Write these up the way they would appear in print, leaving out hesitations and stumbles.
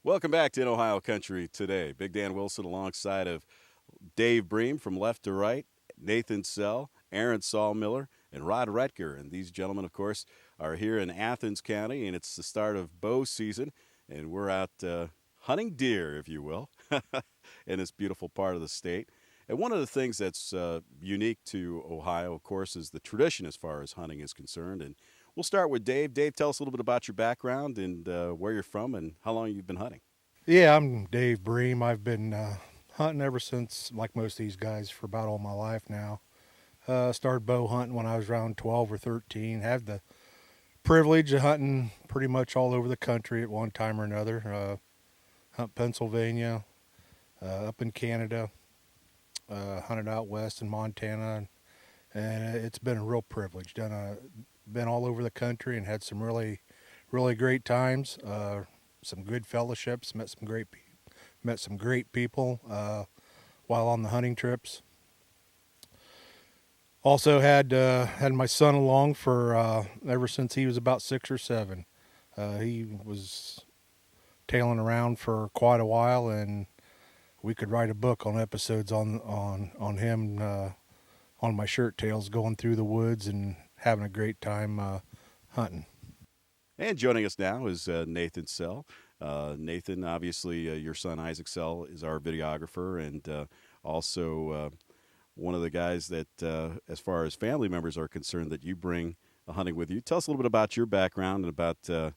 Welcome back to In Ohio Country today. Big Dan Wilson alongside of Dave Bream from left to right, Nathan Sell, Aaron Sawmiller, and Rod Retker. And these gentlemen, of course, are here in Athens County, and it's the start of bow season. And we're out hunting deer, if you will, in this beautiful part of the state. And one of the things that's unique to Ohio, of course, is the tradition as far as hunting is concerned. And we'll start with Dave. Dave, tell us a little bit about your background and where you're from and how long you've been hunting. Yeah, I'm Dave Bream. I've been hunting ever since, like most of these guys, for about all my life now. Started bow hunting when I was around 12 or 13. Had the privilege of hunting pretty much all over the country at one time or another. Hunt Pennsylvania, up in Canada, hunted out west in Montana, and it's been a real privilege. Been all over the country and had some really great times. Some good fellowships. Met some great people while on the hunting trips. Also had my son along for ever since he was about 6 or 7. He was tailing around for quite a while, and we could write a book on episodes on him on my shirt tails going through the woods and having a great time hunting. And joining us now is Nathan Sell. Nathan, obviously, your son Isaac Sell is our videographer and also one of the guys that, as far as family members are concerned, that you bring hunting with you. Tell us a little bit about your background and about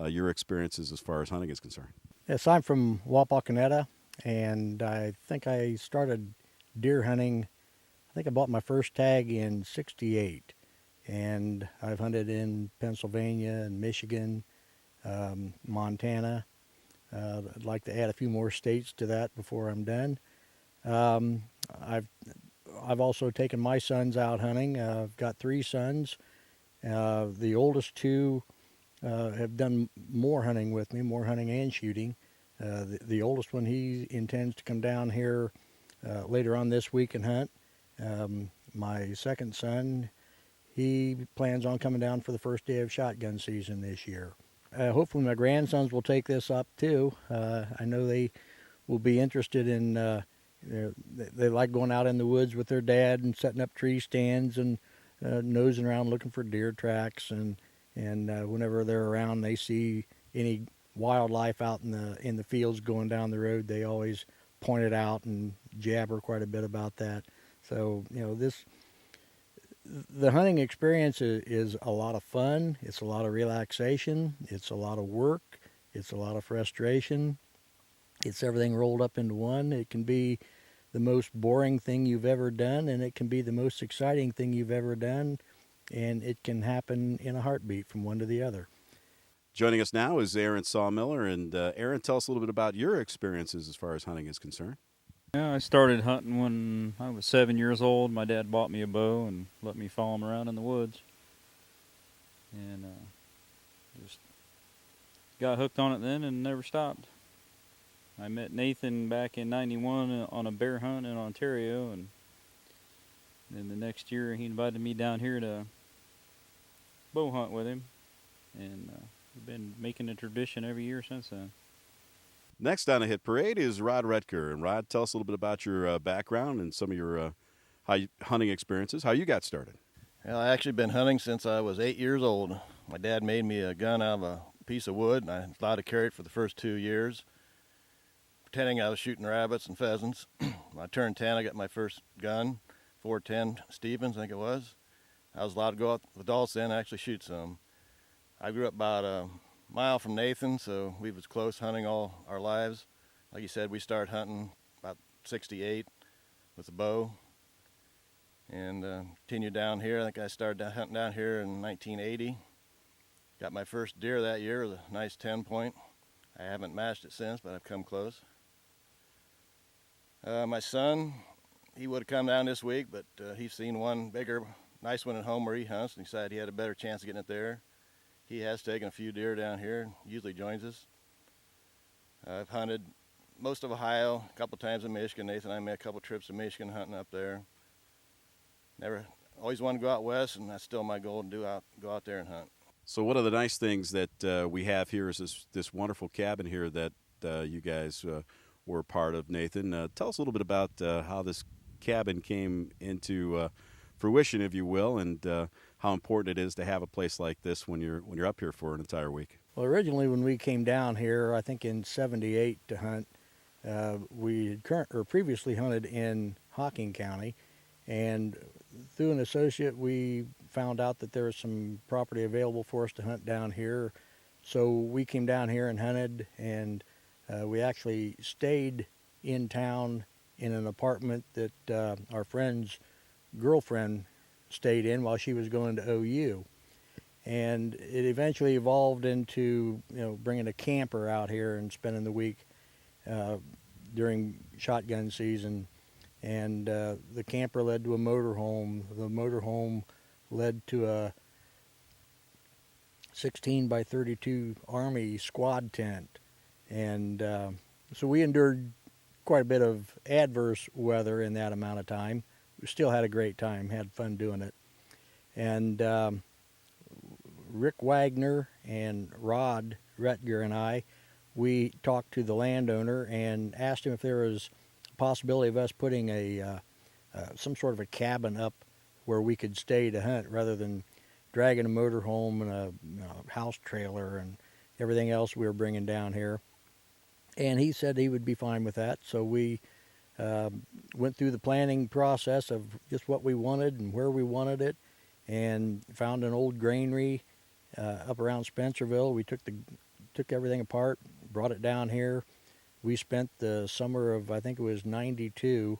your experiences as far as hunting is concerned. Yes, I'm from Wapakoneta, and I think I started deer hunting. I think I bought my first tag in '68, and I've hunted in Pennsylvania and Michigan, Montana. I'd like to add a few more states to that before I'm done. Um, I've I've also taken my sons out hunting. I've got 3 sons. The oldest 2 have done more hunting with me, more hunting and shooting. The oldest one, he intends to come down here later on this week and hunt. My second son, he plans on coming down for the first day of shotgun season this year. Hopefully my grandsons will take this up too. I know they will be interested in, they like going out in the woods with their dad and setting up tree stands and nosing around looking for deer tracks, and whenever they're around, they see any wildlife out in the fields going down the road. They always point it out and jabber quite a bit about that. So the hunting experience is a lot of fun. It's a lot of relaxation. It's a lot of work. It's a lot of frustration. It's everything rolled up into one. It can be the most boring thing you've ever done, and it can be the most exciting thing you've ever done, and it can happen in a heartbeat from one to the other. Joining us now is Aaron Sawmiller. And Aaron, tell us a little bit about your experiences as far as hunting is concerned. Yeah, I started hunting when I was 7 years old. My dad bought me a bow and let me follow him around in the woods, and just got hooked on it then and never stopped. I met Nathan back in '91 on a bear hunt in Ontario, and then the next year he invited me down here to bow hunt with him, and we've been making a tradition every year since then. Next on the hit parade is Rod Retker. And Rod, tell us a little bit about your background and some of your hunting experiences, how you got started. Well, I actually been hunting since I was 8 years old. My dad made me a gun out of a piece of wood, and I was allowed to carry it for the first 2 years, pretending I was shooting rabbits and pheasants. When I turned 10, I got my first gun, 410 Stevens, I think it was. I was allowed to go out with adults then and actually shoot some. I grew up about a mile from Nathan, so we was close hunting all our lives. Like you said, we started hunting about '68 with a bow, and continued down here. I think I started hunting down here in 1980. Got my first deer that year with a nice 10-point. I haven't matched it since, but I've come close. My son, he would have come down this week, but he's seen one bigger, nice one at home where he hunts, and decided he had a better chance of getting it there. He has taken a few deer down here and usually joins us. I've hunted most of Ohio, a couple times in Michigan. Nathan and I made a couple trips to Michigan hunting up there. Never, always wanted to go out west, and that's still my goal, to go out there and hunt. So one of the nice things that we have here is this wonderful cabin here that you guys were part of, Nathan. Tell us a little bit about how this cabin came into fruition, if you will, and how important it is to have a place like this when you're up here for an entire week. Well, originally when we came down here, I think in '78 to hunt, we had previously hunted in Hocking County, and through an associate, we found out that there was some property available for us to hunt down here. So we came down here and hunted, and we actually stayed in town in an apartment that our friend's girlfriend stayed in while she was going to OU. And it eventually evolved into bringing a camper out here and spending the week during shotgun season. And the camper led to a motorhome. The motorhome led to a 16 by 32 Army squad tent. And so we endured quite a bit of adverse weather in that amount of time. We still had a great time, had fun doing it. And Rick Wagner and Rod Retger and I, we talked to the landowner and asked him if there was a possibility of us putting some sort of a cabin up where we could stay to hunt rather than dragging a motorhome and a house trailer and everything else we were bringing down here. And he said he would be fine with that. So we went through the planning process of just what we wanted and where we wanted it, and found an old granary up around Spencerville. We took everything apart, brought it down here. We spent the summer of, I think it was '92,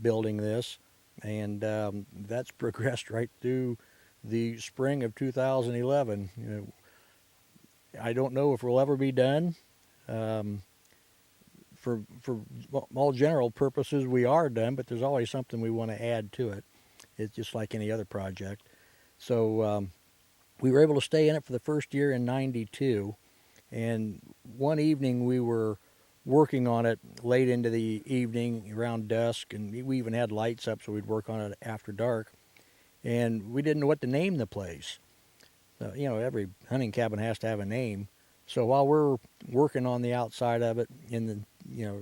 building this, and that's progressed right through the spring of 2011. I don't know if we'll ever be done. For all general purposes, we are done, but there's always something we want to add to it. It's just like any other project. So we were able to stay in it for the first year in '92, and one evening we were working on it late into the evening, around dusk, and we even had lights up so we'd work on it after dark, and we didn't know what to name the place. Every hunting cabin has to have a name. So while we're working on the outside of it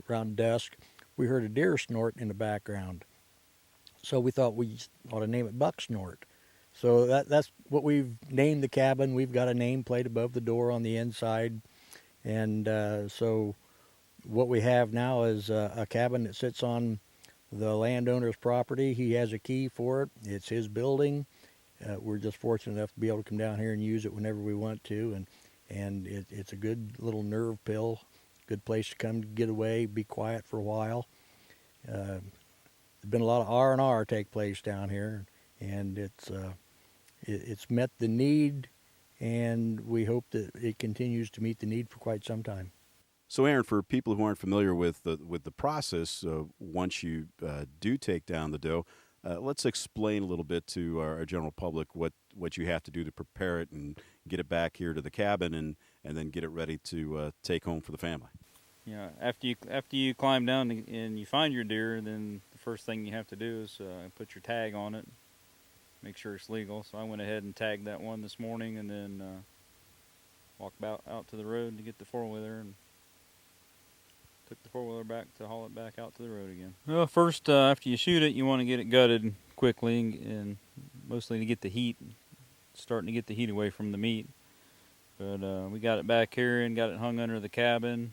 around dusk, we heard a deer snort in the background. So we thought we ought to name it Buck Snort. So that's what we've named the cabin. We've got a nameplate above the door on the inside. And so what we have now is a cabin that sits on the landowner's property. He has a key for it. It's his building. We're just fortunate enough to be able to come down here and use it whenever we want to. And it's a good little nerve pill, good place to come to get away, be quiet for a while. There's been a lot of R&R take place down here, and it's met the need, and we hope that it continues to meet the need for quite some time. So, Aaron, for people who aren't familiar with the process, once you do take down the doe, let's explain a little bit to our general public what you have to do to prepare it and get it back here to the cabin, and then get it ready to take home for the family. Yeah, after you climb down and you find your deer, then the first thing you have to do is put your tag on it, make sure it's legal. So I went ahead and tagged that one this morning, and then walked out to the road to get the four-wheeler, and took the four-wheeler back to haul it back out to the road again. Well, first, after you shoot it, you want to get it gutted quickly, and mostly to get the heat, starting to get the heat away from the meat. But we got it back here and got it hung under the cabin,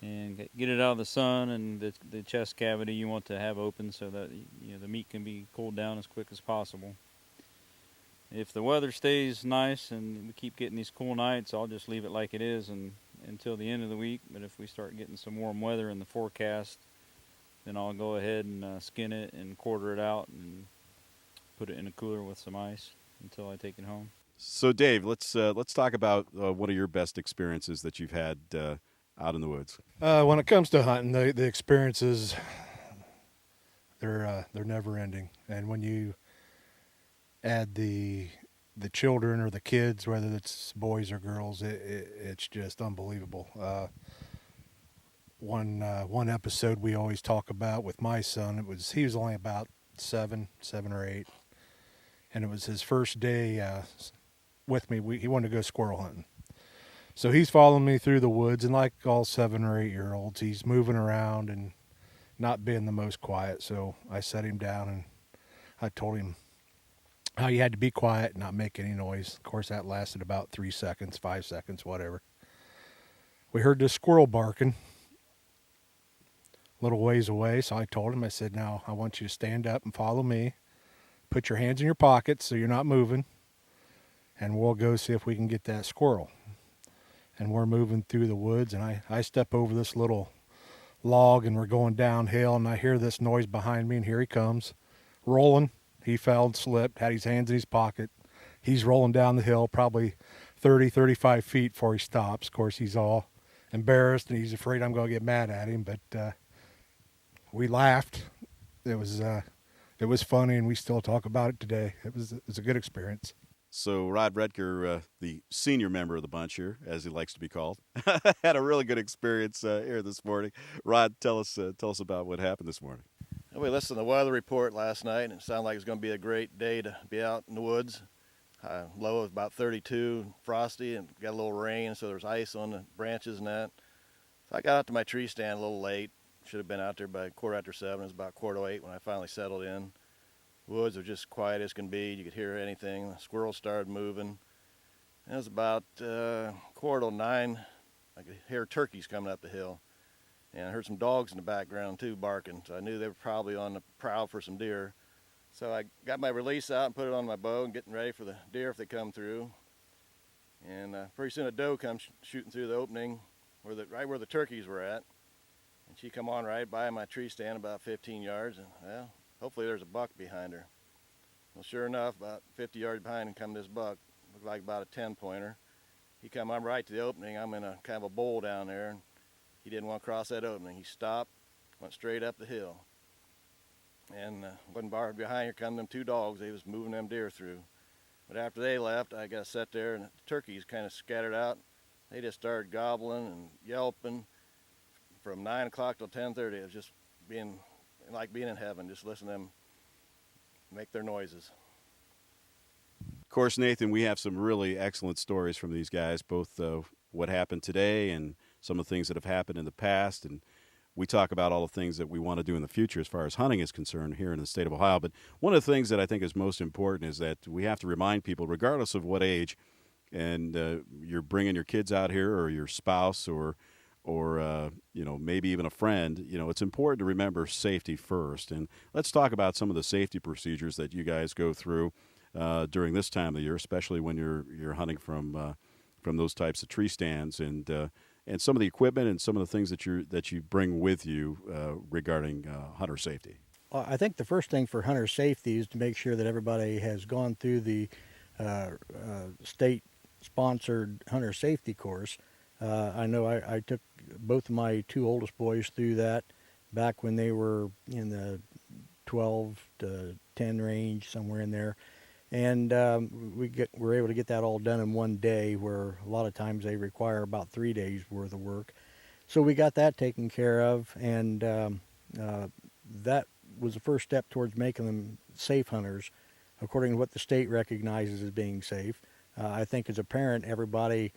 and get it out of the sun, and the chest cavity you want to have open so that the meat can be cooled down as quick as possible. If the weather stays nice and we keep getting these cool nights, I'll just leave it like it is until the end of the week. But if we start getting some warm weather in the forecast, then I'll go ahead and skin it and quarter it out and put it in a cooler with some ice until I take it home. So, Dave, let's talk about one of your best experiences that you've had out in the woods. When it comes to hunting, the experiences, they're never ending. And when you add the children or the kids, whether it's boys or girls, it's just unbelievable. One episode we always talk about with my son, he was only about seven or eight, and it was his first day with me. He wanted to go squirrel hunting. So he's following me through the woods, and like all 7 or 8 year olds, he's moving around and not being the most quiet. So I set him down and I told him how you had to be quiet and not make any noise. Of course, that lasted about 3 seconds, 5 seconds, whatever. We heard this squirrel barking a little ways away. So I told him, I said, now I want you to stand up and follow me. Put your hands in your pockets so you're not moving, and we'll go see if we can get that squirrel. And we're moving through the woods, and I step over this little log, and we're going downhill, and I hear this noise behind me, and here he comes, rolling. He fell and slipped, had his hands in his pocket. He's rolling down the hill, probably 30, 35 feet before he stops. Of course, he's all embarrassed, and he's afraid I'm going to get mad at him, but we laughed. It was funny, and we still talk about it today. It was a good experience. So Rod Redker, the senior member of the bunch here, as he likes to be called, had a really good experience here this morning. Rod, tell us about what happened this morning. We listened to the weather report last night, and it sounded like it was going to be a great day to be out in the woods. Low of about 32, frosty, and got a little rain, so there's ice on the branches and that. So I got out to my tree stand a little late. Should have been out there by 7:15. It was about 7:45 when I finally settled in. Woods are just quiet as can be. You could hear anything. The squirrels started moving. And it was about 9:15. I could hear turkeys coming up the hill. And I heard some dogs in the background too barking. So I knew they were probably on the prowl for some deer. So I got my release out and put it on my bow and getting ready for the deer if they come through. And pretty soon a doe comes shooting through the opening right where the turkeys were at. And she come on right by my tree stand about 15 yards. And well, hopefully there's a buck behind her. Well, sure enough, about 50 yards behind him come this buck. Looked like about a 10-pointer. He come on right to the opening. I'm in a kind of a bowl down there. And he didn't want to cross that opening. He stopped, went straight up the hill. And wasn't far behind, here come them two dogs. They was moving them deer through. But after they left, I got to sit there, and the turkeys kind of scattered out. They just started gobbling and yelping from 9 o'clock till 10:30. It was just being in heaven, just listening to them make their noises. Of course, Nathan, we have some really excellent stories from these guys, both what happened today and some of the things that have happened in the past. And we talk about all the things that we want to do in the future as far as hunting is concerned here in the state of Ohio. But one of the things that I think is most important is that we have to remind people, regardless of what age, and you're bringing your kids out here or your spouse or maybe even a friend, it's important to remember safety first. And let's talk about some of the safety procedures that you guys go through during this time of the year, especially when you're hunting from those types of tree stands, and some of the equipment and some of the things that you bring with you regarding hunter safety. Well, I think the first thing for hunter safety is to make sure that everybody has gone through the state-sponsored hunter safety course. I know I took both of my two oldest boys through that back when they were in the 12 to 10 range, somewhere in there. And we're able to get that all done in one day, where a lot of times they require about 3 days worth of work. So we got that taken care of, and that was the first step towards making them safe hunters, according to what the state recognizes as being safe. I think as a parent, everybody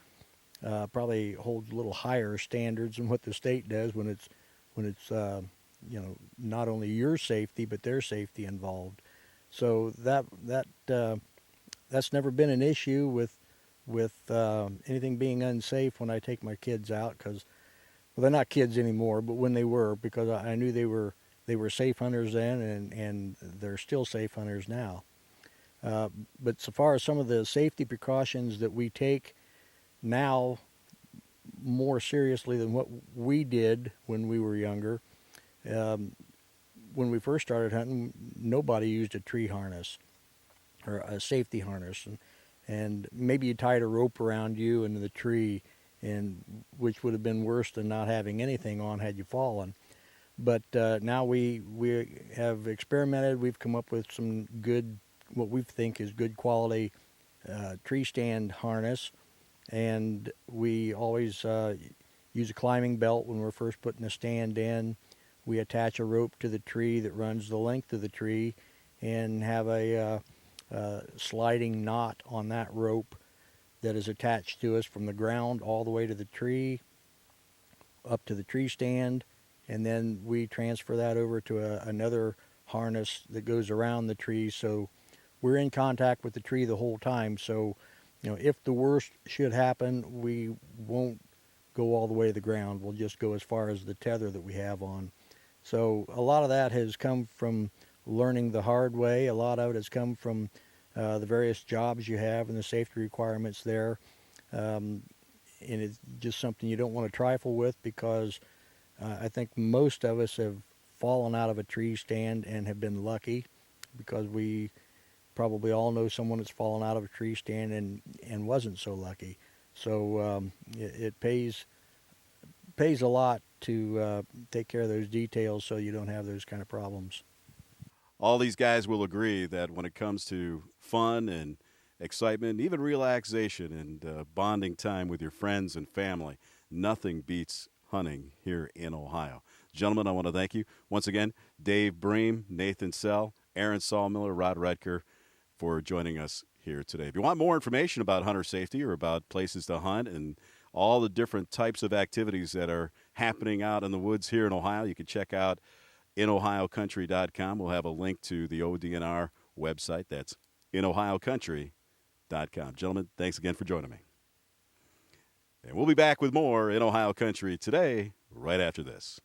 probably holds a little higher standards than what the state does when it's not only your safety but their safety involved. So that's never been an issue with anything being unsafe when I take my kids out, because they're not kids anymore, but when they were, because I knew they were safe hunters then, and they're still safe hunters now. But so far as some of the safety precautions that we take now more seriously than what we did when we were younger. When we first started hunting, nobody used a tree harness or a safety harness, and maybe you tied a rope around you into the tree, and which would have been worse than not having anything on had you fallen. But now we have experimented. We've come up with some good, what we think is good quality tree stand harness. And we always use a climbing belt when we're first putting the stand in. We attach a rope to the tree that runs the length of the tree, and have a sliding knot on that rope that is attached to us from the ground all the way to the tree, up to the tree stand, and then we transfer that over to another harness that goes around the tree. So we're in contact with the tree the whole time. So, if the worst should happen, we won't go all the way to the ground. We'll just go as far as the tether that we have on. So a lot of that has come from learning the hard way. A lot of it has come from the various jobs you have and the safety requirements there. And it's just something you don't want to trifle with, because I think most of us have fallen out of a tree stand and have been lucky, because we probably all know someone that's fallen out of a tree stand and wasn't so lucky. So it pays a lot to take care of those details so you don't have those kind of problems. All these guys will agree that when it comes to fun and excitement, even relaxation and bonding time with your friends and family, nothing beats hunting here in Ohio. Gentlemen, I want to thank you once again, Dave Bream, Nathan Sell, Aaron Sawmiller, Rod Redker, for joining us here today. If you want more information about hunter safety or about places to hunt and all the different types of activities that are happening out in the woods here in Ohio, you can check out inohiocountry.com. We'll have a link to the ODNR website. That's inohiocountry.com. Gentlemen, thanks again for joining me. And we'll be back with more In Ohio Country today, right after this.